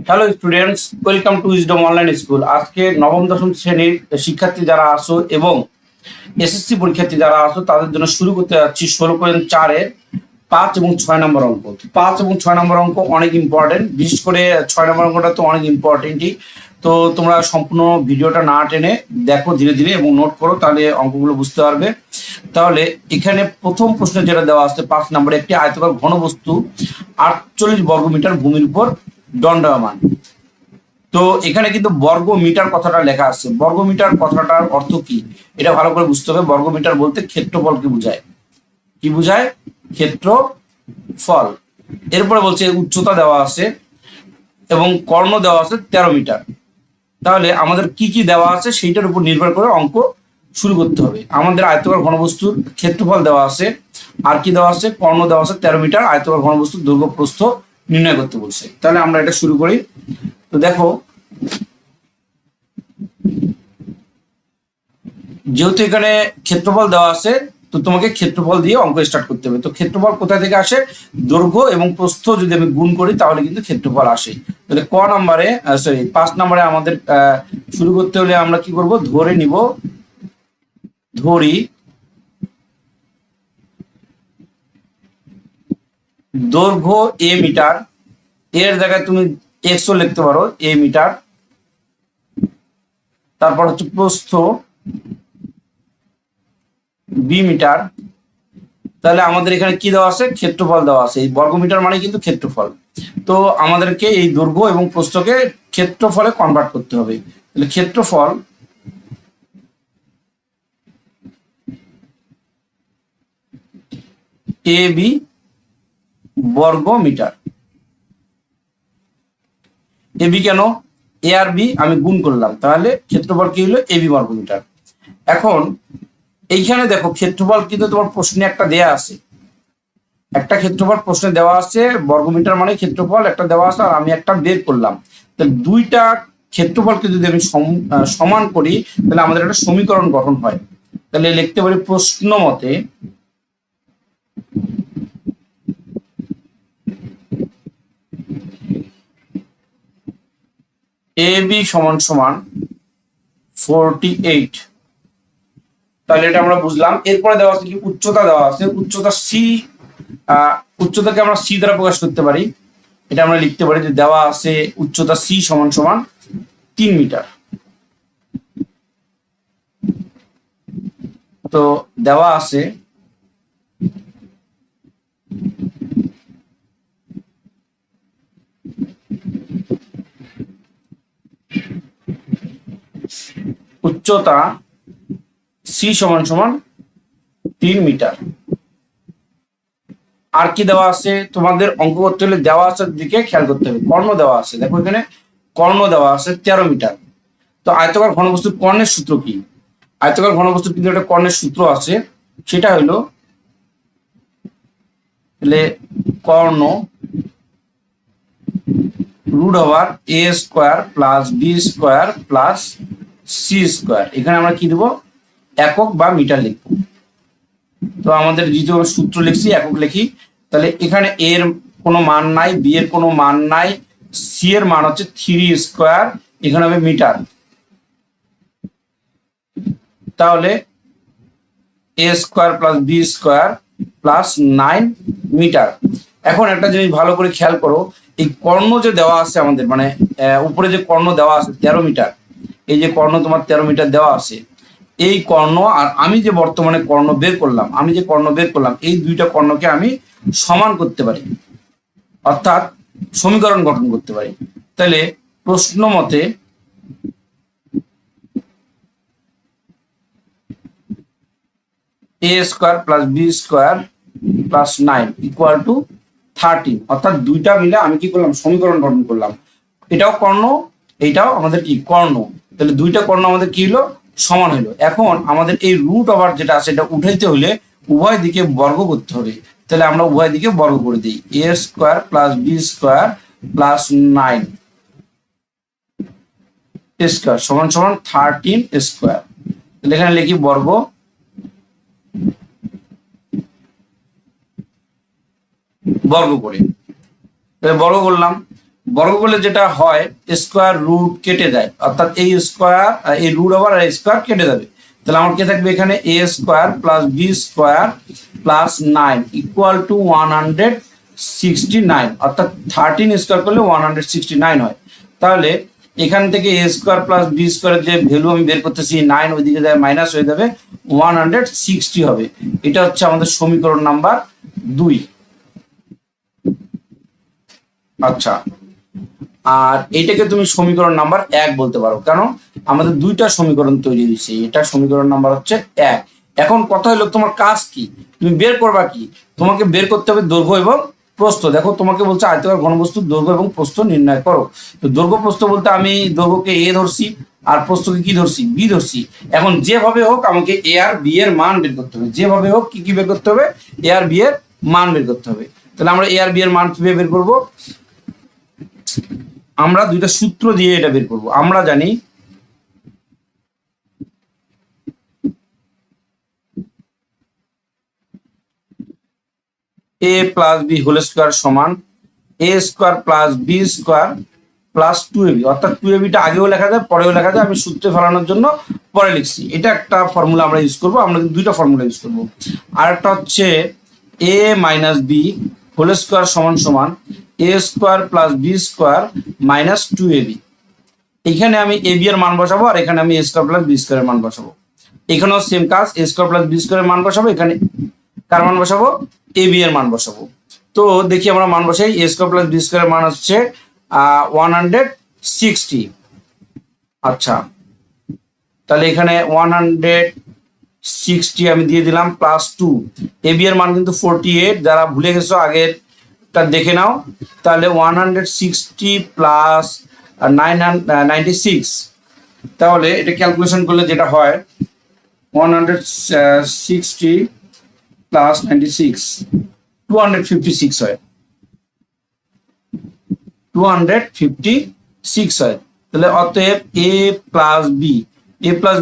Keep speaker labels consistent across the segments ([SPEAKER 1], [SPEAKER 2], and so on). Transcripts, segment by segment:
[SPEAKER 1] Hello students, welcome to wisdom online school. আজকে নবম দশম শ্রেণীর শিক্ষার্থী যারা আসো এবং এসএসসি পরীক্ষার্থী যারা আসো তাদের জন্য শুরু করতে যাচ্ছি 16.4-এর 5 এবং 6 নম্বর অঙ্ক। 5 এবং 6 নম্বর অঙ্ক অনেক ইম্পর্টেন্ট, বিশেষ করে 6 নম্বর অঙ্কটা তো অনেক ইম্পর্টেন্টই। তো তোমরা সম্পূর্ণ ভিডিওটা না টেনে দেখো ধীরে ধীরে এবং নোট করো, তাহলে অঙ্কগুলো বুঝতে পারবে। তাহলে এখানে প্রথম প্রশ্নে যেটা দেওয়া আছে 5 নম্বরে, একটি আয়তকার ঘনবস্তু 48 বর্গমিটার ভূমির উপর দণ্ডায়মান। তো এখানে কিন্তু বর্গ মিটার কথাটা লেখা আছে। বর্গ মিটার কথাটার অর্থ কি এটা ভালো করে বুঝতে হবে। বর্গ মিটার বলতে ক্ষেত্রফলকে বোঝায়। কি বোঝায়? ক্ষেত্রফল। এরপরে বলছে উচ্চতা দেওয়া আছে এবং কর্ণ দেওয়া আছে 13 মিটার। তাহলে আমাদের কি কি দেওয়া আছে সেইটার উপর নির্ভর করে অঙ্ক শুরু করতে হবে। আমাদের আয়তকার ঘনবস্তুর ক্ষেত্রফল দেওয়া আছে, আর কি দেওয়া আছে? কর্ণ দেওয়া আছে 13 মিটার। আয়তকার ঘনবস্তুর দৈর্ঘ্য প্রস্থ নির্ণয় করতে বলছে। তাহলে আমরা এটা শুরু করি। তো দেখো, যেহেতু এখানে ক্ষেত্রফল দেওয়া আছে, তো তোমাকে ক্ষেত্রফল দিয়ে অঙ্ক স্টার্ট করতে হবে। তো ক্ষেত্রফল কোথা থেকে আসে? দৈর্ঘ্য এবং প্রস্থ যদি আমি গুণ করি তাহলে কিন্তু ক্ষেত্রফল আসে। তাহলে ক নম্বরে, সরি 5 নম্বরে আমাদের শুরু করতে হলে আমরা কি করব? ধরি দৈর্ঘ্য এ মিটার, এর জায়গায় তুমি এক্সও লিখতে পারো, এ মিটার। তারপর হচ্ছে প্রস্থ বি মিটার। তাহলে আমাদের এখানে কি দেওয়া আছে? ক্ষেত্রফল দেওয়া আছে। এই বর্গমিটার মানে কিন্তু ক্ষেত্রফল। তো আমাদেরকে এই দৈর্ঘ্য এবং প্রস্থকে ক্ষেত্রফলে কনভার্ট করতে হবে। তাহলে ক্ষেত্রফল এ বি বর্গ মিটার। এ বি কেন? এ আর বি আমি গুণ করলাম, তাহলে ক্ষেত্রফল কি হলো? এ বি বর্গ মিটার। এখন এইখানে দেখো, ক্ষেত্রফল কিন্তু তোমার প্রশ্নে একটা দেয়া আছে। একটা ক্ষেত্রফল প্রশ্নে দেওয়া আছে, বর্গমিটার মানে ক্ষেত্রফল একটা দেওয়া আছে, আর আমি একটা বের করলাম। তাহলে দুইটা ক্ষেত্রফলকে যদি আমি সমান করি তাহলে আমাদের একটা সমীকরণ গঠন হয়। তাহলে লিখতে পারি প্রশ্ন মতে এ বি সমান সমান 48। তাহলে এটা আমরা বুঝলাম। এরপরে দেওয়া আছে কি? উচ্চতা দেওয়া আছে। উচ্চতা সি, উচ্চতাকে আমরা সি দ্বারা প্রকাশ করতে পারি। এটা আমরা লিখতে পারি যে দেওয়া আছে উচ্চতা সি সমান সমান 3 মিটার। তো দেওয়া আছে উচ্চতা সি সমান সমান 3 মিটার। আর কি দেওয়া আছে? তোমাদের অঙ্ক করতে হলে দেওয়া আছে দিকে খেয়াল করতে হবে। কর্ণ দেওয়া আছে, দেখো এখানে কর্ণ দেওয়া আছে 13 মিটার। তো আয়তকার ঘনবস্তুর কর্ণের সূত্র কি? আয়তকার ঘনবস্তুর কিন্তু একটা কর্ণের সূত্র আছে, সেটা হলো তাহলে কর্ণ root over A square plus B square plus C square. এখানে আমরা কি দেবো? একক বা মিটার লিখবো। তো আমাদের যেহেতু সূত্র লিখছি, একক লিখি। তাহলে এখানে এর কোনো মান নাই, বি এর কোনো মান নাই, সি এর মান হচ্ছে 3 স্কোয়ার, এখানে হবে মিটার। তাহলে A square plus B square plus 9 metre. এখন একটা জিনিস ভালো করে খেয়াল করো, এই কর্ণ যে দেওয়া আছে আমাদের, মানে উপরে যে কর্ণ দেওয়া আছে 13 মিটার, এই যে কর্ণ তোমার 13 মিটার দেওয়া আছে, এই কর্ণ আর আমি যে বর্তমানে কর্ণ বের করলাম, এই দুইটা কর্ণকে আমি সমান করতে পারি, অর্থাৎ সমীকরণ গঠন করতে পারি। তাহলে প্রশ্ন মতে A square plus B square plus 9 equal to 13, অর্থাৎ দুইটা মিলে আমি কি করলাম? সমীকরণ গঠন করলাম। এটাও কর্ণ, এইটাও আমাদের কি? কর্ণ। তাহলে দুইটা কর্ণ আমাদের কি হলো? সমান হলো। এখন আমাদের এই রুট ওভার যেটা আছে এটা উঠাইতে হলে উভয় দিকে বর্গ করতে হবে। তাহলে আমরা উভয় দিকে বর্গ করে দিই। A square plus B square plus 9 square সমান সমান 13 স্কোয়ার। তাহলে এখানে লিখি বর্গ বর্গ করে, তাহলে বর্গ করলাম। বর্গ করলে যেটা হয় স্কোয়ার রুট কেটে যায়, অর্থাৎ এই স্কোয়ার এই রুট আবার স্কোয়ার কেটে যাবে। তাহলে আমার কি থাকবে এখানে A square plus B square plus 9 equal to 169, অর্থাৎ 13 স্কোয়ার করলে 169 হয়। তাহলে এখান থেকে এ স্কোয়ার প্লাস বি স্কোয়ারের যে ভ্যালু আমি বের করতেছি 9 ওইদিকে যায় মাইনাস হয়ে যাবে 160 হবে। এটা হচ্ছে আমাদের সমীকরণ নাম্বার 2। আচ্ছা, আর এইটাকে তুমি সমীকরণ নাম্বার 1 বলতে পারো, কেন আমাদের দুইটা সমীকরণ তৈরি হয়েছে। এটা সমীকরণ নাম্বার হচ্ছে 1। এখন কথা হলো তোমার কাজ কি, তুমি বের করবা কি? তোমাকে বের করতে হবে দৈর্ঘ্য এবং প্রস্থ। দেখো তোমাকে বলছে আয়তাকার ঘনবস্তুর দৈর্ঘ্য এবং প্রস্থ নির্ণয় করো। তো দৈর্ঘ্য প্রস্থ বলতে আমি দৈর্ঘ্যকে এ ধরছি আর প্রস্থকে কি ধরছি, বি ধরছি। এখন যেভাবে হোক আমাকে এ আর বি এর মান বের করতে হবে, যেভাবে হোক কি কি বের করতে হবে, এ আর বি এর মান বের করতে হবে। তাহলে আমরা এ আর বি এর মান কিভাবে বের করবো? আমরা দুইটা সূত্র দিয়ে এটা বের করব। আমরা জানি a plus B whole square সমান A square plus B square plus 2ab, অর্থাৎ 2abটা আগেও লেখা যায় পরেও লেখা যায়, আমি সূত্রে ফেলানোর জন্য পরে লিখছি। এটা একটা ফর্মুলা আমরা ইউজ করব, আমরা দুইটা ফর্মুলা ইউজ করব। আর একটা হচ্ছে a minus B whole square সমান সমান A square plus B square minus 2ab। এখানে আমি এ বি এর মান বসাবো আর এখানে আমি এ স্কোয়ার প্লাস বি স্কোয়ারের মান বসাবো। এখানেও সেম কাজ, এ স্কোয়ার প্লাস বি স্কোয়ারের মান বসাবো, এখানে কার মান বসাবো, এ বি এর মান বসাবো। তো দেখি আমরা মান বসাই। এ স্কোয়ার প্লাস বি স্কোয়ারের মান হচ্ছে 160। আচ্ছা, তাহলে এখানে 160 আমি দিয়ে দিলাম প্লাস 2। এ বি এর মান কিন্তু 48, যারা ভুলে গেছো আগেরটা দেখে নাও। তাহলে 160 প্লাস 96, তাহলে এটা ক্যালকুলেশন করলে যেটা হয় 160 প্লাস 96 256 হয়, 256 হয়। তাহলে অতএব এ প্লাস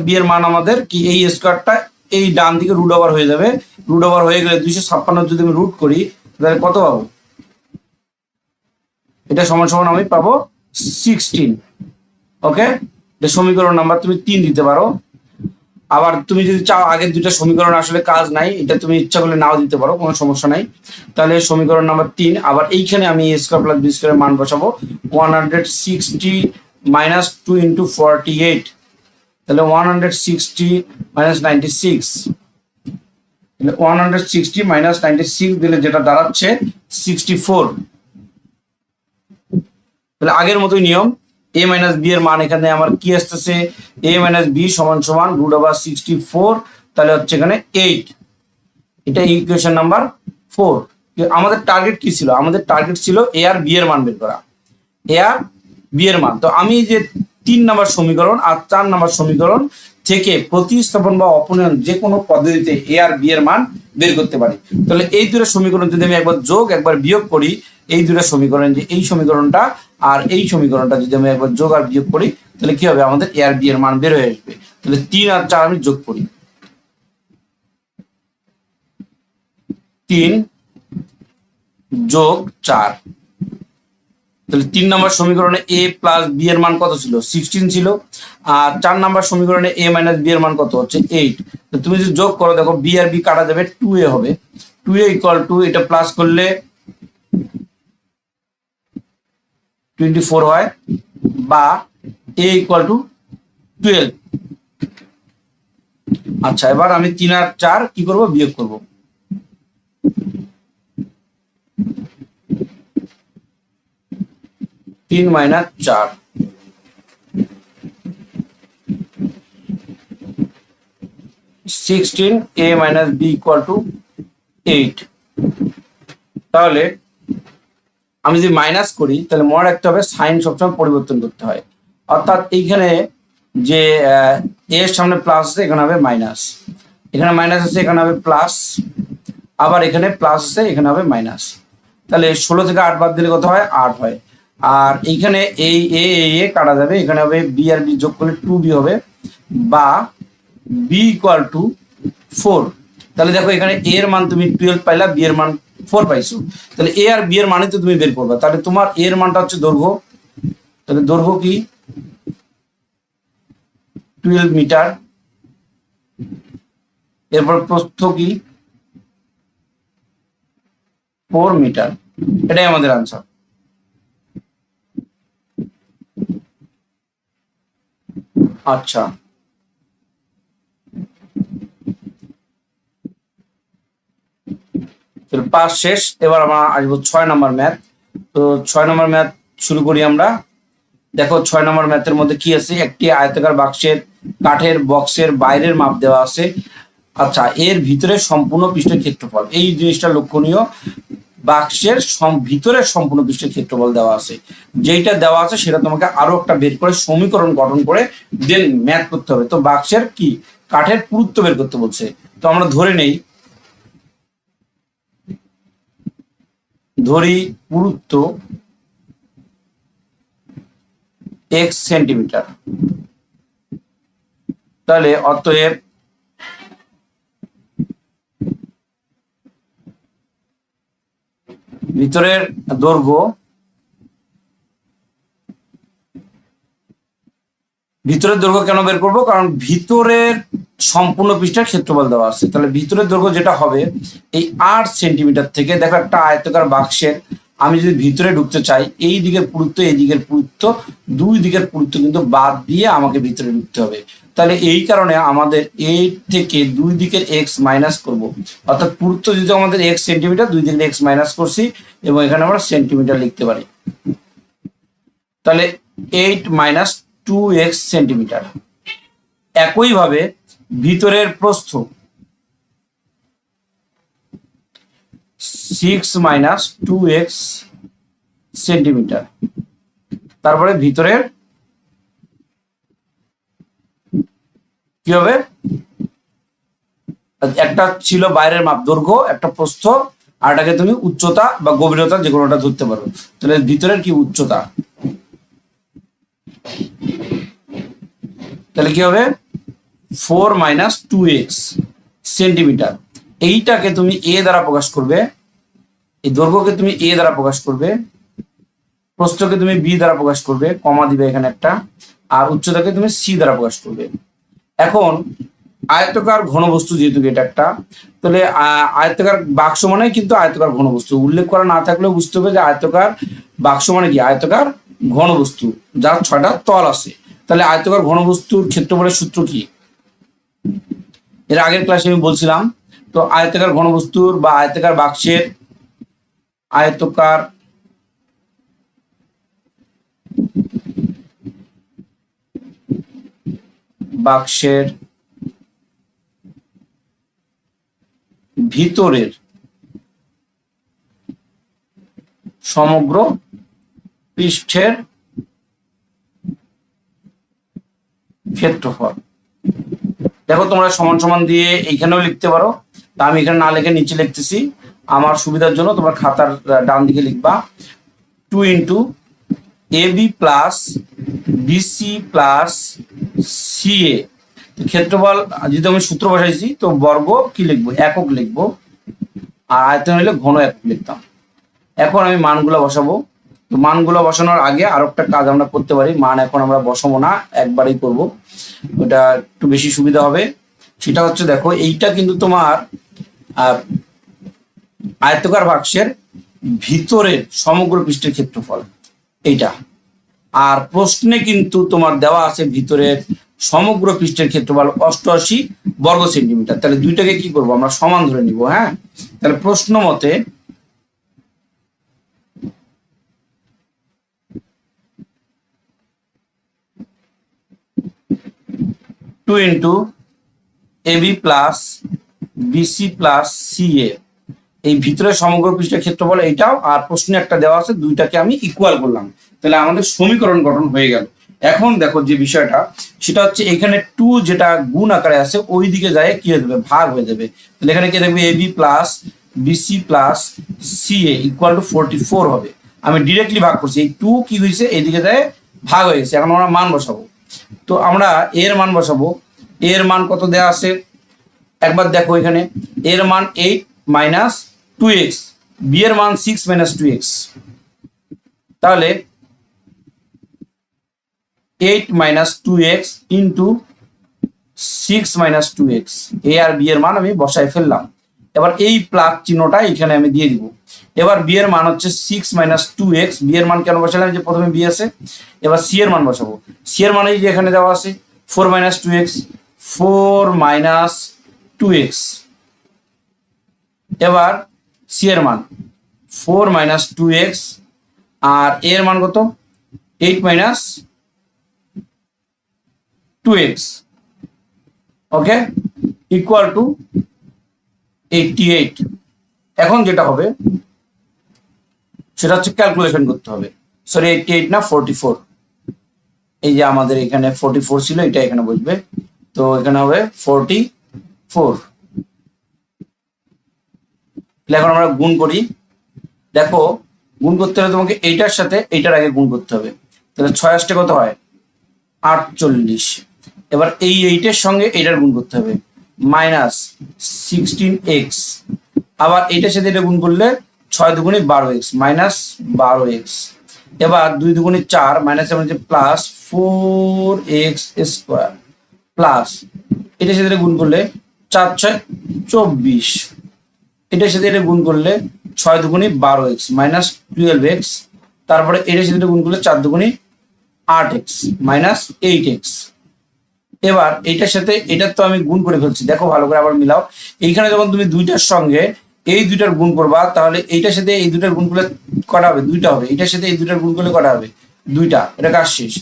[SPEAKER 1] বি এর মান আমাদের কি, এই স্কোয়ারটা এই ডান দিকে রুট ওভার হয়ে যাবে। রুট ওভার হয়ে গেলে 256 যদি আমি রুট করি তাহলে কত পাবো? এটা সমান সমান আমি পাবো 16। ওকে, সমীকরণ নাম্বার তুমি 3 দিতে পারো। আবার তুমি যদি চাও আগের দুইটা সমীকরণ আসলে কাজ নাই, এটা তুমি ইচ্ছা করলে নাও দিতে পারো, কোনো সমস্যা নাই। তাহলে সমীকরণ নাম্বার 3। আবার এইখানে আমি এ স্কোয়ার প্লাস বি স্কোয়ারের মান বসাবো 160 মাইনাস 2 ইন্টু 48, তাহলে 160 মাইনাস 96, 160 মাইনাস 96 দিলে যেটা দাঁড়াচ্ছে 64। তাহলে আগের মতোই নিয়ম, এ মাইনাস বি এর মান এখানে আমার কি আসতেছে, এ মাইনাস বি সমান সমান রুট ওভার 64, তাহলে হচ্ছে এখানে 8। এটা ইকুয়েশন নাম্বার 4। আমাদের টার্গেট কি ছিল? আমাদের টার্গেট ছিল এ আর বি এর মান বের করা, এ আর বি এর মান। তো আমি যে 3 নম্বর সমীকরণ আর 4 নম্বর সমীকরণ থেকে প্রতিস্থাপন বা অপনয়ন যে কোনো পদ্ধতিতে এ আর বি এর মান বের করতে পারি। তাহলে এই দুটো সমীকরণ যদি আমি একবার যোগ একবার বিয়োগ করি, এই দুটো সমীকরণ, যে এই সমীকরণটা আর এই সমীকরণটা যদি আমি একবার যোগ আর বিয়োগ করি তাহলে কি হবে, আমাদের এ আর বি এর মান বের হয়ে আসবে। তাহলে 3 আর 4 আমি যোগ করি, 3 যোগ 4, তাহলে 3 নম্বর সমীকরণে এ প্লাস বি এর মান কত ছিল, 16 ছিল। আর 4 নম্বর সমীকরণে এ মাইনাস বি এর মান কত হচ্ছে 8। তো তুমি যদি যোগ করো দেখো বি আর বি কাটা যাবে, 2a হবে। 2a ইকুয়াল টু এটা প্লাস করলে 24 হয়, বা a ইকুয়াল টু 12। আচ্ছা, এবার আমি 3 আর 4 কি করব, বিয়োগ করব। 3 minus 4, 16, a minus b equal to 8। তাহলে আমি যদি মাইনাস করি তাহলে মনে রাখতে হবে সাইন সবসময় পরিবর্তন করতে হয়। অর্থাৎ এইখানে যে এর সামনে প্লাস আছে এখানে হবে মাইনাস, এখানে মাইনাস আছে এখানে হবে প্লাস, আবার এখানে প্লাস আছে এখানে হবে মাইনাস। তাহলে 16 থেকে 8 বাদ দিলে কত হয়, 8 হয়। আর এইখানে এই এ কাটা যাবে, এখানে হবে বি আর বি যোগ করলে 2b হবে, বা বি ইকুয়াল টু 4। তাহলে দেখো এখানে এ এর মান তুমি 12 পাইলা, বি এর মান 4 পাইছো। তাহলে এ আর বি এর মানে তো তুমি বের করবা। তাহলে তোমার এর মানটা হচ্ছে দৈর্ঘ্য, তাহলে দৈর্ঘ্য কি 12 মিটার, এরপর প্রস্থ কি 4 মিটার। এটাই আমাদের আনসার। আচ্ছা, পাস শেষ। এবার আমরা আসবো 6 নম্বর ম্যাথ। তো 6 নম্বর ম্যাথ শুরু করি আমরা। দেখো 6 নম্বর ম্যাথের মধ্যে কি আছে, একটি আয়তাকার বাক্সের কাঠের বক্সের বাইরের মাপ দেওয়া আছে। আচ্ছা, এর ভিতরে সম্পূর্ণ পৃষ্ঠের ক্ষেত্রফল, এই জিনিসটা লক্ষণীয়। বাক্সের ভিতরের সম্পূর্ণ পৃষ্ঠের ক্ষেত্রফল দেওয়া আছে, যেইটা দেওয়া আছে সেটা তোমাকে আরো একটা বের করে সমীকরণ গঠন করে দেন ম্যাথ করতে হবে। তো বাক্সের কি কাঠের পুরুত্ব বের করতে বলছে। তো আমরা ধরি পুরুত্ব x সেন্টিমিটার। তাহলে অতএব ভিতরের দৈর্ঘ্য, কেন বের করব, কারণ ভিতরের সম্পূর্ণ পৃষ্ঠের ক্ষেত্রফল দেওয়া আছে। তাহলে ভিতরের দৈর্ঘ্য যেটা হবে এই 8 সেন্টিমিটার থেকে, দেখো একটা আয়তাকার বাক্সের আমি যদি ভিতরে ঢুকতে চাই, এই দিকের পুরুত্ব এই দিকের পুরুত্ব, দুই দিকের পুরুত্ব কিন্তু বাদ দিয়ে আমাকে ভিতরে ঢুকতে হবে। তাহলে এই কারণে আমাদের এই থেকে দুই দিকের এক্স মাইনাস করব, অর্থাৎ পুরুত্ব যদি আমাদের এক্স সেন্টিমিটার, দুই দিকের এক্স মাইনাস করছি এবং এখানে আমরা সেন্টিমিটার লিখতে পারি। তাহলে 8 মাইনাস 2x সেন্টিমিটার। একইভাবে ভিতরের প্রস্থ 6 মাইনাস 2x সেন্টিমিটার। তারপরে ভিতরের কি হবে, একটা ছিল বাইরের মাপ দৈর্ঘ্য, একটা প্রস্থ, আর এটাকে তুমি উচ্চতা বা গভীরতা যে কোনোটা ধরতে পারো। তাহলে ভিতরের কি উচ্চতা, তাহলে কি হবে 4 মাইনাস 2x সেন্টিমিটার। এইটাকে তুমি এ দ্বারা প্রকাশ করবে, এই দৈর্ঘ্যকে তুমি এ দ্বারা প্রকাশ করবে, প্রস্থকে তুমি বি দ্বারা প্রকাশ করবে, কমা দিবে এখানে একটা, আর উচ্চতাকে তুমি সি দ্বারা প্রকাশ করবে। এখন আয়তকার ঘনবস্তু, যেহেতু এটা একটা, তাহলে আয়তকার বাক্স মানে কিন্তু আয়তকার ঘনবস্তু উল্লেখ করা না থাকলেও বুঝতে হবে যে আয়তকার বাক্স মানে কি আয়তকার ঘনবস্তু যার 6টা তল আছে। তাহলে আয়তকার ঘনবস্তুর ক্ষেত্রফলের সূত্র কি, এর আগের ক্লাসে আমি বলছিলাম। তো আয়তকার ঘনবস্তুর বা আয়তকার বাক্সের ভিতরের সমগ্র পৃষ্ঠের ক্ষেত্রফল। দেখো তোমরা সমান সমান দিয়ে এইখানেও লিখতে পারো, তা আমি এখানে না লিখে নিচে লিখতেছি আমার সুবিধার জন্য। তোমরা খাতার ডান দিকে লিখবা 2 into AB plus BC plus CA। ক্ষেত্রফল যদি আমি সূত্র বসাইছি তো বর্গ কি লিখবো, একক লিখবো, আর আয়তন হলে ঘন একক লিখতাম। এখন আমি মানগুলো বসাবো। তো মানগুলো বসানোর আগে আরো একটা কাজ আমরা করতে পারি, মান এখন আমরা বসাবো না, একবারেই করব, ওটা একটু বেশি সুবিধা হবে। সেটা হচ্ছে দেখো এইটা কিন্তু তোমার আয়তকার বাক্সের ভিতরের সমগ্র পৃষ্ঠের ক্ষেত্রফল এইটা, আর প্রশ্নে কিন্তু তোমার দেওয়া আছে ভিতরের সমগ্র পৃষ্ঠের ক্ষেত্রফল 88 বর্গ সেন্টিমিটার। তাহলে দুইটাকে কি করব আমরা সমান ধরে নিব। হ্যাঁ, তাহলে প্রশ্ন মতে two into AB plus BC plus CA, এই ভিতরের সমগ্র পৃষ্ঠের ক্ষেত্রফল এইটাও, আর প্রশ্নে একটা দেওয়া আছে, দুইটাকে আমি ইকুয়াল করলাম। তাহলে আমাদের সমীকরণ গঠন হয়ে গেল। এখন দেখো যে বিষয়টা সেটা হচ্ছে এখানে 2 যেটা গুণ আকারে আছে ওই দিকে যায় কি হয়ে যাবে, ভাগ হয়ে যাবে। তাহলে এখানে কি দেখবে AB plus BC plus CA equal to 44 হবে। আমি ডিরেক্টলি ভাগ করছি, এই 2 কি হয়েছে এইদিকে যায় ভাগ হয়ে গেছে। এখন আমরা মান বসাবো। তো আমরা এর মান বসাবো। এর মান কত দেওয়া আছে একবার দেখো, এখানে এর মান 8 মাইনাস 2x বি এর মান 6 মাইনাস 2x, তাহলে 8 minus 2x into 6 minus 2x, এ আর বি এর মান আমি বসায় ফেললাম। এবার এই প্লাস চিহ্নটা এখানে আমি দিয়ে দিব। এবার বি এর মান হচ্ছে 6 মাইনাস 2x, বি এর মান কেন বসালাম, যে প্রথমে বি আছে। এবার সি এর মান বসাবো, সি এর মান এই যে এখানে দেওয়া আছে 4 মাইনাস 2x, 4 মাইনাস 2x। এবার সি এর মান 4 মাইনাস 2x, আর এ এর মান কত, 8 minus 2x, okay, equal to 88। এখন যেটা হবে সেটা হচ্ছে ক্যালকুলেশন করতে হবে। সরি 88 না 44, এই যে আমাদের এখানে 44 ছিল, এটা এখানে বসবে, তো এখানে হবে 44। এখন আমরা গুণ করি। দেখো গুণ করতে হলে তোমাকে এইটার সাথে এইটার আগে গুণ করতে হবে, তাহলে 6 আসতে কত হয় 48। এবার এই 8 এর সঙ্গে এইটার গুণ করতে হবে, মাইনাস 16x, আবার এইটার সাথে এটা গুণ করলে 6 দুগুণে 12x, মাইনাস 12x। এবার 2 দুগুণে 4, minus plus 4x square, plus এটার সাথে গুণ করলে 4 6 24, এটার সাথে এটা গুণ করলে 6 দুগুণে 12x, মাইনাস 12x। তারপরে এটার সাথে গুণ করলে 4 দুগুণে 8x, মাইনাস 8x। এবার এইটার সাথে এটার তো আমি গুণ করে ফেলছি, দেখো ভালো করে আবার মিলাও। এইখানে যখন তুমি দুইটার সঙ্গে এই দুইটার গুণ করবা, তাহলে এইটার সাথে এই দুইটার গুণ করলে কটা হবে, দুইটা হবে। এটার সাথে এই দুইটার গুণ করলে কটা হবে, দুইটা। এটা কাজ শেষ।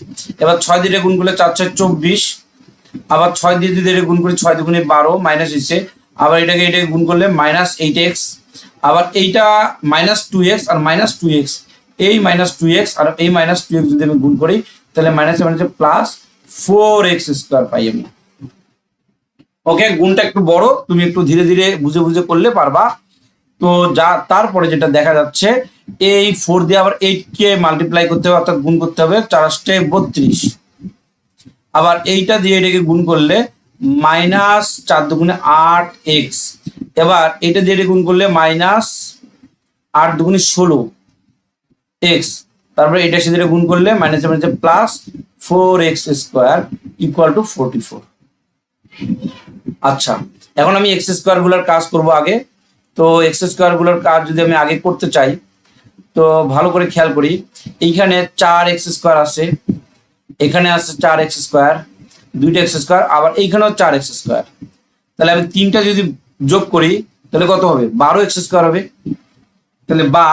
[SPEAKER 1] এবার 6 দিয়ে গুণ করলে 4 6 24, আবার 6 দিয়ে যদি এটা গুণ করি 6 দুগুণে 12, মাইনাস হচ্ছে। আবার এটাকে গুণ করলে মাইনাস 8x, আবার এইটা মাইনাস 2x আর মাইনাস 2x, এই মাইনাস 2x আর এই মাইনাস 2x যদি আমি গুণ করি, তাহলে মাইনাস প্লাস 4x স্কোয়ার পাই আমি। ওকে, গুণটা একটু বড়, তুমি একটু ধীরে ধীরে বুঝে বুঝে করলে পারবা। তো যা তারপরে যেটা দেখা যাচ্ছে, এই 4 দিয়ে আবার 8 কে মাল্টিপ্লাই করতে হবে, অর্থাৎ গুণ করতে হবে, 4 32। আবার এইটা দিয়ে এটাকে গুণ করলে মাইনাস 4 দুগুণে 8x। এবার এটা দিয়ে গুণ করলে মাইনাস 8 দুগুণে 16x। তারপরে এটার সাথে গুণ করলে minus plus 4x square equal to 44। আচ্ছা, এখন আমি এক্স স্কোয়ার গুলোর কাজ করব আগে। তো এক্স স্কোয়ার গুলোর কাজ যদি আমি আগে করতে চাই, তো ভালো করে খেয়াল করি। এইখানে 4x স্কোয়ার আছে, এখানে আছে 4x স্কোয়ার, 2টা x স্কোয়ার, আবার এইখানেও 4x স্কোয়ার। তাহলে আমি 3টা যদি যোগ করি তাহলে কত হবে, 12x স্কোয়ার হবে। তাহলে বা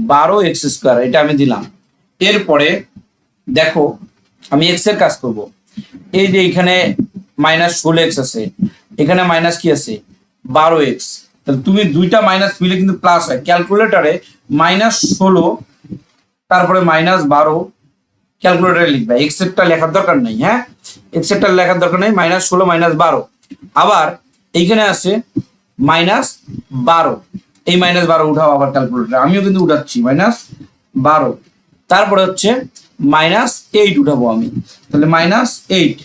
[SPEAKER 1] 12x স্কোয়ার, এটা আমি দিলাম। এরপরে দেখো আমি এক্স এর কাজ করব। এই যে এখানে মাইনাস 16x আছে, এখানে মাইনাস কি আছে 12x। তাহলে তুমি দুইটা মাইনাস মিলে কিন্তু প্লাস হয়। ক্যালকুলেটরে মাইনাস 16 তারপরে মাইনাস 12 ক্যালকুলেটরে লিখবে, এক্স এরটা লেখার দরকার নেই। হ্যাঁ, এক্স এরটা লেখার দরকার নেই, মাইনাস 16 মাইনাস 12। আবার এইখানে আছে মাইনাস 12, এই মাইনাস 12 উঠাও আবার ক্যালকুলেটরে, আমিও কিন্তু উঠাচ্ছি মাইনাস 12। তারপরে হচ্ছে মাইনাস 8 উঠাবো আমি, তাহলে মাইনাস 8।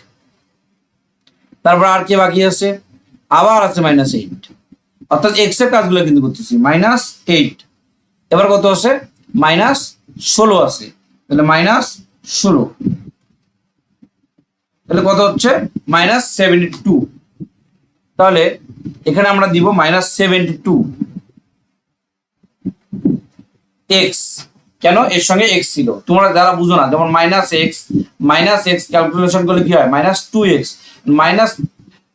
[SPEAKER 1] তারপর আর কি বাকি আছে, আবার আছে মাইনাস 8, অর্থাৎ এক্স এর কাজগুলো কিন্তু করতেছি। মাইনাস 8, এবার কত আছে মাইনাস 16 আছে, তাহলে মাইনাস 16, তাহলে কত হচ্ছে মাইনাস 72। তাহলে এখানে আমরা দিব মাইনাস 72 এক্স। কেন, এর সঙ্গে এক্স ছিল, তোমরা যারা বুঝো না, যেমন মাইনাস এক্স ক্যালকুলেশন করলে কি হয় মাইনাস 2x, মাইনাস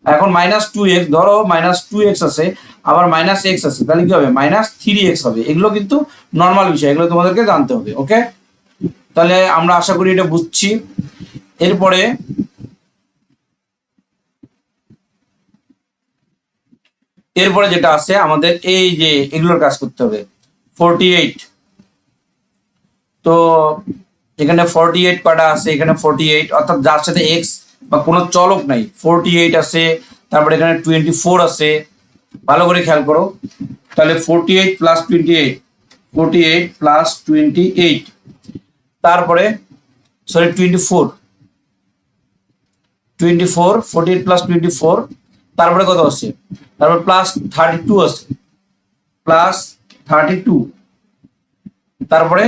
[SPEAKER 1] এখন মাইনাস 2x, ধরো মাইনাস 2x আছে, আবার মাইনাস এক্স আছে, তাহলে কি হবে মাইনাস 3x হবে। এগুলো কিন্তু নর্মাল বিষয়, এগুলো তোমাদেরকে জানতে হবে। ওকে, তাহলে আমরা আশা করি এটা বুঝছি। এরপরে যেটা আছে আমাদের, এই যে এগুলোর কাজ করতে হবে 48। তো এখানে 48 কটা আছে, এখানে 48, অর্থাৎ যার সাথে এক্স বা কোনো চলক নাই 48 আছে। তারপরে এখানে 24 আছে, ভালো করে খেয়াল করো। তাহলে 48 প্লাস 28, 48 প্লাস 28, তারপরে সরি 24, 48 প্লাস 24, তারপরে কত আছে, তারপর +32 আছে, +32, তারপরে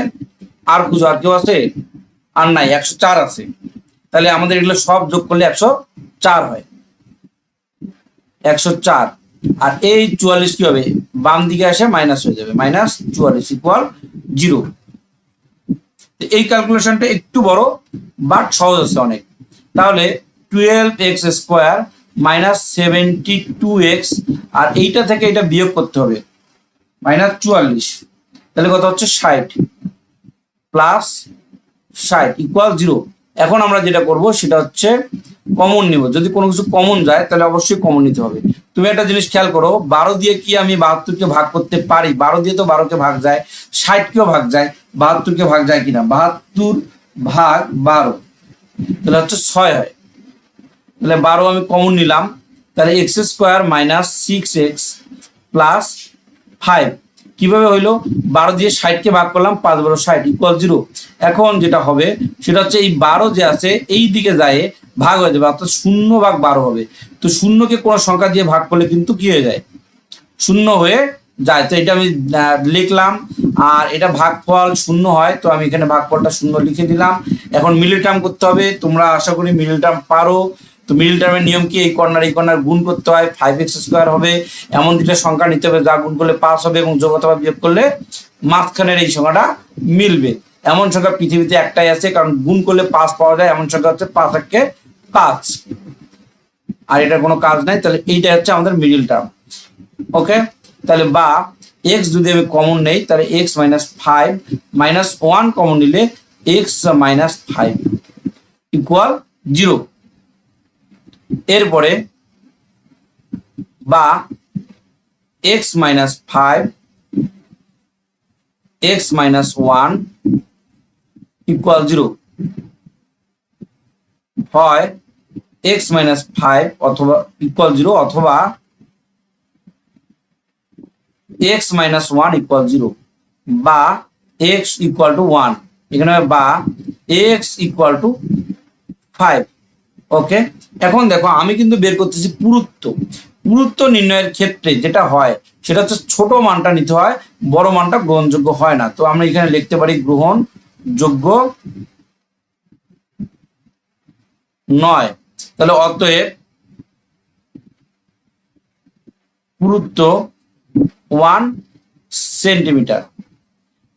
[SPEAKER 1] আর খুঁজো, আর কেউ আছে? আর নাই, 104 আছে। তাহলে আমাদের এগুলো সব যোগ করলে 104 হয়, 104। আর এই 44 কি হবে, বাম দিকে এসে মাইনাস হয়ে যাবে, -44 = 0। এই ক্যালকুলেশনটা একটু বড় বাট সহজ আছে অনেক। তাহলে 12x² - 72x, আর এইটা থেকে এটা বিয়োগ করতে হবে, -44, তাহলে কত হচ্ছে 60 + 60 = 0। এখন আমরা যেটা করব সেটা হচ্ছে কমন নিব। যদি কোনো কিছু কমন যায় তাহলে অবশ্যই কমন নিতে হবে। তুমি একটা জিনিস খেয়াল করো, 12 দিয়ে কি আমি 72 কে ভাগ করতে পারি? 12 দিয়ে তো 12 কে ভাগ যায়, 60 কেও ভাগ যায়, 72 কে ভাগ যায় কিনা? 72 ভাগ 12, তাহলে হচ্ছে 6 হয়। তাহলে 12 আমি কমন নিলাম, তাহলে x² - 6x + 5 কিভাবে হইলো? 12 দিয়ে 60 কে ভাগ করলাম, 5 × 60 = 0। এখন যেটা হবে সেটা হচ্ছে এই 12 যে আছে এই দিকে যায় ভাগ হয়ে যাবে, অর্থাৎ 0/12 হবে। তো শূন্যকে কোনো সংখ্যা দিয়ে ভাগ করলে কিন্তু কি হয়ে যায়? 0 হয়ে যায়। তো এটা আমি লিখলাম, আর এটা ভাগফল 0 হয়, তো আমি এখানে ভাগফলটা 0 লিখে দিলাম। এখন মিডল টার্ম করতে হবে, তোমরা আশা করি মিডল টার্ম পারো। তো মিডল টার্মের নিয়ম কি? এই কর্নার গুণ করতে হয়, 5x² হবে, এমন দুটো সংখ্যা নিতে হবে যা গুণ করলে 5 হবে এবং যোগ অথবা বিয়োগ করলে মাঝখানের এই সংখ্যাটা মিলবে। এমন সংখ্যা পৃথিবীতে একটাই আছে, কারণ গুণ করলে 5 পাওয়া যায়, এমন সংখ্যা হচ্ছে 5 × 5, আর এটার কোনো কাজ নাই। তাহলে এইটা হচ্ছে আমাদের মিডল টার্ম। ওকে, তাহলে বা x যদি আমি কমন নেই, তাহলে x - 5 - 1 কমন নিলে x - 5 = 0। এরপরে বা x - 5 x - 1 = 0 হয় x - 5 অথবা = 0 অথবা x - 1 = 0 বা x = 1। এখানে বা x = 5। ওকে, এখন দেখো আমি কিন্তু বের করতেছি পুরুত্ব নির্ণয়ের ক্ষেত্রে যেটা হয় সেটা হচ্ছে ছোট মানটা নিতে হয়, বড় মানটা গ্রহণযোগ্য হয় না। তো আমরা এখানে লিখতে পারি গ্রহণযোগ্য নয়। তাহলে অতএব পুরুত্ব 1 সেন্টিমিটার।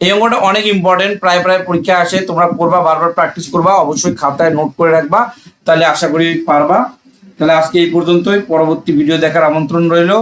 [SPEAKER 1] এই অঙ্কটা অনেক ইম্পর্টেন্ট, প্রায় পরীক্ষা আসে, তোমরা পড়বা, বারবার প্র্যাকটিস করবা, অবশ্যই খাতায় নোট করে রাখবা, তাহলে আশা করি পারবা। তাহলে আজকে এই পর্যন্তই, পরবর্তী ভিডিও দেখার আমন্ত্রণ রইল।